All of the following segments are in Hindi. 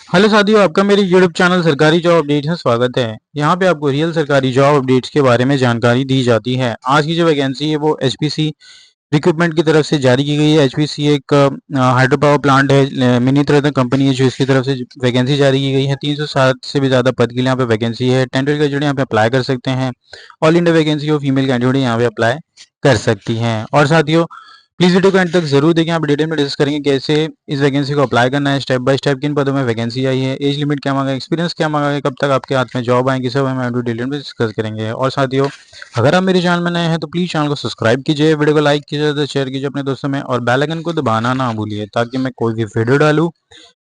हेलो साथियों, आपका मेरे यूट्यूब चैनल सरकारी जॉब अपडेट में स्वागत है। यहाँ पे आपको रियल सरकारी जॉब अपडेट्स के बारे में जानकारी दी जाती है। आज की जो वैकेंसी है वो एचपीसी रिक्रूटमेंट की तरफ से जारी की गई है। एचपीसी एक हाइड्रो पावर प्लांट है, मिनी तरह कंपनी है जो इसकी तरफ से वैकेंसी जारी की गई है। 307 से भी ज़्यादा पद के लिए यहाँ पे वैकेंसी है। टेंडर कैंडिडेट यहाँ पे अप्लाई कर सकते हैं। ऑल इंडिया वैकेंसी और फीमेल कैंडिडेट यहाँ पे अप्लाई कर सकती हैं। और साथियों, प्लीज वीडियो को एंड तक जरूर देखें। आप डिटेल में डिस्कस करेंगे कैसे इस वैकेंसी को अप्लाई करना है, स्टेप बाय स्टेप किन पदों में वैकेंसी आई है, एज लिमिट क्या मांगा है, एक्सपीरियंस क्या मांगा है, कब तक आपके हाथ में जॉब आएंगी, सब हम डिटेल में डिस्कस करेंगे। और साथियों, अगर आप मेरे चैनल में नए हैं तो प्लीज चैनल को सब्सक्राइब कीजिए, वीडियो को लाइक कीजिए, तो शेयर कीजिए अपने दोस्तों में और बेल आइकन को दबाना ना भूलिए ताकि मैं कोई भी वीडियो डालूं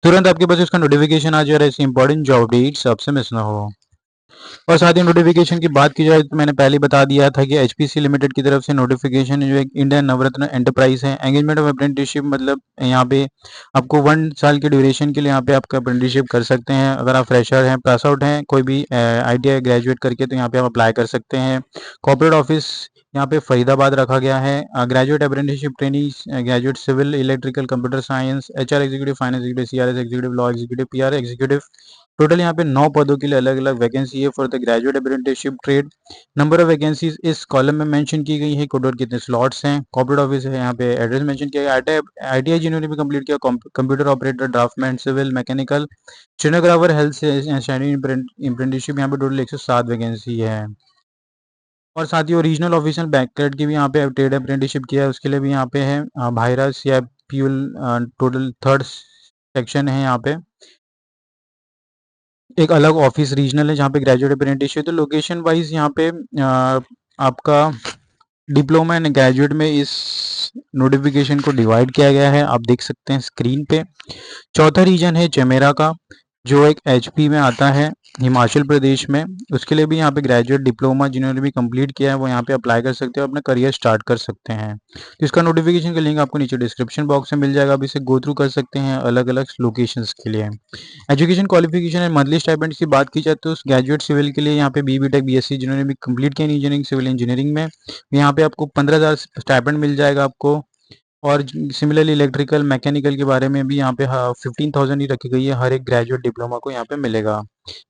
तुरंत आपके पास उसका नोटिफिकेशन आ जाए और ऐसी इंपॉर्टेंट जॉब अपडेट्स आपसे मिस ना हो। और साथ ही नोटिफिकेशन की बात की जाए तो मैंने पहले बता दिया था कि एचपीसी लिमिटेड की तरफ से नोटिफिकेशन जो एक इंडियन नवरत्न एंटरप्राइज है, एंगेजमेंट ऑफ अप्रेंटिसशिप, मतलब यहाँ पे आपको 1 साल के ड्यूरेशन के लिए यहाँ पे आपका अप्रेंटिसशिप कर सकते हैं। अगर आप फ्रेशर हैं, पास आउट हैं, कोई भी आईटीआई ग्रेजुएट करके, तो यहाँ पे आप अप्लाई कर सकते हैं। कॉर्पोरेट ऑफिस यहाँ पे फरीदाबाद रखा गया है। Graduate apprenticeship training, graduate civil electrical computer science, HR executive, finance executive, CRS executive, law executive, PR executive. Total यहाँ पे 9 पदों के लिए अलग अलग वैकेंसी है for the graduate apprenticeship trade. Number of vacancies इस कॉलम में मेंशन की गई है। टोटल कितने स्लॉट्स हैं। कॉर्पोरेट ऑफिस है, यहाँ पे एड्रेस मेंशन किया गया। आईटीआई जिन्होंने भी कंप्लीट किया, computer operator, draftsman, civil, mechanical, stenographer, health apprenticeship, यहाँ पे टोटल 107 वैकेंसी है। और साथ ही रीजनल ऑफिशियल बैंकर्ड की भी यहाँ पे ट्रेड अप्रेंटिसशिप किया है, उसके लिए भी यहाँ पे है भाईरास या प्यूल। टोटल 3rd सेक्शन है यहाँ पे। एक अलग ऑफिस रीजनल है जहाँ पे ग्रेजुएट अप्रेंटिसशिप। तो लोकेशन वाइज यहाँ पे आपका डिप्लोमा एंड ग्रेजुएट में इस नोटिफिकेशन को डिवाइड किया गया है, आप देख सकते हैं स्क्रीन पे। चौथा रीजन है चमेरा का, जो एक एचपी में आता है, हिमाचल प्रदेश में। उसके लिए भी यहाँ पे ग्रेजुएट डिप्लोमा जिन्होंने भी कंप्लीट किया है वो यहाँ पे अप्लाई कर सकते हैं, अपना करियर स्टार्ट कर सकते हैं। तो इसका नोटिफिकेशन का लिंक आपको नीचे डिस्क्रिप्शन बॉक्स में मिल जाएगा, आप इसे गो थ्रू कर सकते हैं अलग अलग लोकेशंस के लिए। Education qualification and monthly stipends की बात की जाए तो ग्रेजुएट सिविल के लिए यहाँ पे बीटेक बीएससी जिन्होंने भी कंप्लीट किया इंजीनियरिंग, सिविल इंजीनियरिंग में, यहाँ पे आपको 15,000 स्टाइपेंड मिल जाएगा आपको। और सिमिलरली इलेक्ट्रिकल मैकेनिकल के बारे में भी यहाँ पे 15,000 ही रखी गई है, हर एक ग्रेजुएट डिप्लोमा को यहाँ पे मिलेगा।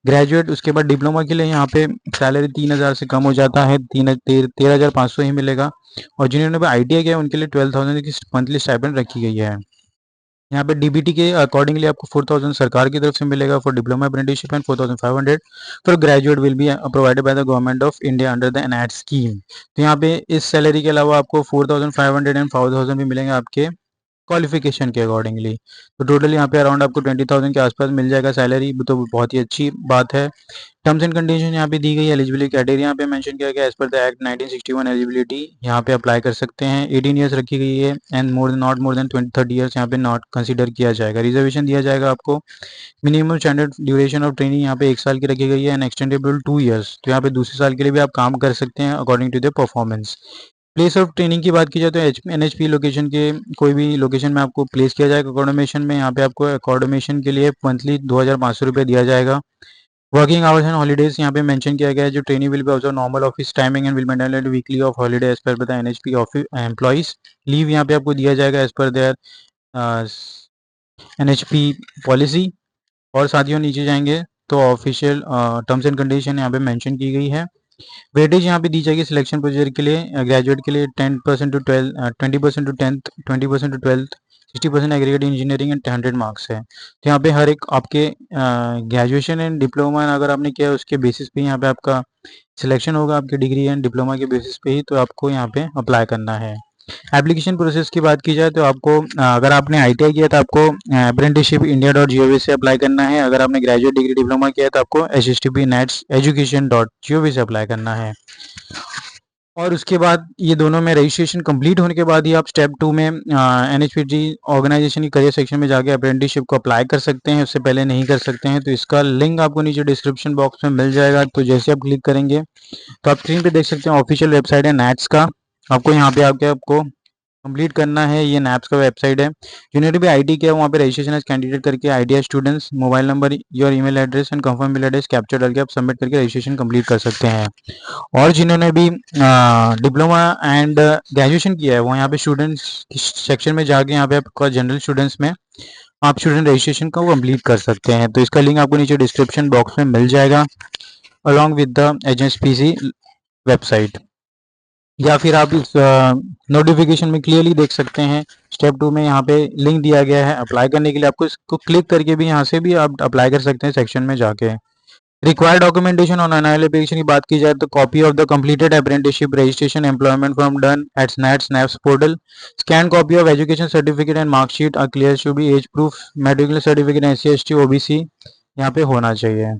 ग्रेजुएट उसके बाद डिप्लोमा के लिए यहाँ पे सैलरी 3,000 से कम हो जाता है, 13,500 ही मिलेगा। और जिन्होंने भी आईटीआई किया उनके लिए 12,000 की मंथली स्टाइपेंड रखी गई है। यहाँ पे डीबीटी के अकॉर्डिंगली आपको 4,000 सरकार की तरफ से मिलेगा for diploma apprenticeship and 4,500 for graduate will be provided by the government of India under the NATS scheme. तो यहाँ पे इस सैलरी के अलावा आपको 4,500 एंड 5,000 भी मिलेंगे आपके क्वालिफिकेशन के अकॉर्डिंगली। तो टोटल यहाँ पे अराउंड आपको 20,000 के आसपास मिल जाएगा सैलरी, तो बहुत ही अच्छी बात है। टर्म्स एंड कंडीशन यहाँ पे दी गई है। एलिजिबिलिटी क्राइटेरिया यहाँ पे मेंशन किया गया as per the act 1961। Eligibility यहाँ पे अप्लाई कर सकते हैं, 18 ईयर्स रखी गई है and not more than 30 years यहाँ पे नॉट कंसीडर किया जाएगा। रिजर्वेशन दिया जाएगा आपको। Minimum standard duration of training यहाँ पे 1 साल की रखी गई है एंड एक्सटेंडेबल 2 ईयर्स, तो यहाँ पे दूसरे साल के लिए भी आप काम कर सकते हैं according to the performance. Place of training की बात की जाए तो एनएचपी लोकेशन के कोई भी लोकेशन में आपको प्लेस किया जाएगा अकोमोडेशन में। यहाँ पे आपको अकोमोडेशन के लिए मंथली 2,500 रुपये दिया जाएगा। वर्किंग आवर्स एंड हॉलीडेज यहाँ पे मेंशन किया गया है। जो training will be observe normal office timing and will maintain weekly off holiday as per the NHP office employees. Leave यहाँ पे आपको दिया जाएगा as per there NHP policy. और साथियों नीचे जाएंगे तो ऑफिशियल टर्म्स एंड कंडीशन यहाँ पे मेंशन की गई है। वेटेज यहाँ पे दी जाएगी सिलेक्शन प्रोसीजर के लिए। ग्रेजुएट के लिए 10% to 12, 20% to 10th, 20% to 12th, 60% aggregate engineering and 100 marks है। तो यहाँ पे हर एक आपके ग्रेजुएशन एंड डिप्लोमा अगर आपने किया है उसके बेसिस पे यहाँ पे आपका सिलेक्शन होगा, आपकी डिग्री एंड डिप्लोमा के बेसिस पे ही तो आपको यहाँ पे अप्लाई करना है। एप्लीकेशन प्रोसेस की बात की जाए तो आपको अगर आपने आईटीआई किया तो आपको अप्रेंटिसशिप india.gov से अप्लाई करना है। अगर आपने ग्रेजुएट डिग्री डिप्लोमा किया तो आपको http.nets.education.gov से अप्लाई करना है। और उसके बाद ये दोनों में रजिस्ट्रेशन कंप्लीट होने के बाद ही आप स्टेप 2 में एनएचपीटी ऑर्गेनाइजेशन की करियर सेक्शन में जाके अप्रेंटिसशिप को अप्लाई कर सकते हैं, उससे पहले नहीं कर सकते हैं। तो इसका लिंक आपको नीचे डिस्क्रिप्शन बॉक्स में मिल जाएगा। तो जैसे आप क्लिक करेंगे तो आप स्क्रीन पे देख सकते हैं ऑफिशियल वेबसाइट है नैट्स का। आपको यहाँ पे आके आपको कंप्लीट करना है। ये नैप्स का वेबसाइट है। जिन्होंने भी आईटी किया वहाँ पे रजिस्ट्रेशन एज कैंडिडेट करके ITI students, mobile number, your email address and confirm email address capture डाल के आप सबमिट करके रजिस्ट्रेशन कंप्लीट कर सकते हैं। और जिन्होंने भी डिप्लोमा एंड ग्रेजुएशन किया है वो यहाँ पे स्टूडेंट्स सेक्शन में जाके यहाँ पे आपका जनरल स्टूडेंट्स में आप स्टूडेंट रजिस्ट्रेशन को कंप्लीट कर सकते हैं। तो इसका लिंक आपको नीचे डिस्क्रिप्शन बॉक्स में मिल जाएगा अलॉन्ग विद द एचएसपीसी वेबसाइट, या फिर आप इस नोटिफिकेशन में क्लियरली देख सकते हैं स्टेप 2 में यहाँ पे लिंक दिया गया है अप्लाई करने के लिए। आपको इसको क्लिक करके भी यहाँ से भी आप अप्लाई कर सकते हैं सेक्शन में जाके। Required documentation on annual application की बात की जाए तो copy of the completed apprenticeship registration employment form done at स्नैट snaps portal, scan copy of education certificate and marksheet are clear to be age proof, medical certificate SC ST OBC यहाँ पे होना चाहिए।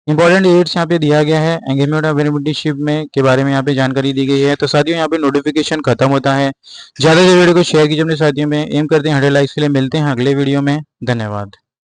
इंपॉर्टेंट डेट्स यहाँ पे दिया गया है, एंगेजमेंट ऑफ अप्रेंटिसशिप में के बारे में यहाँ पे जानकारी दी गई है। तो साथियों यहाँ पे नोटिफिकेशन खत्म होता है। ज़्यादा से वीडियो को शेयर कीजिए अपने साथियों में। एम करते हैं 100 लाइक्स के लिए। मिलते हैं अगले वीडियो में। धन्यवाद।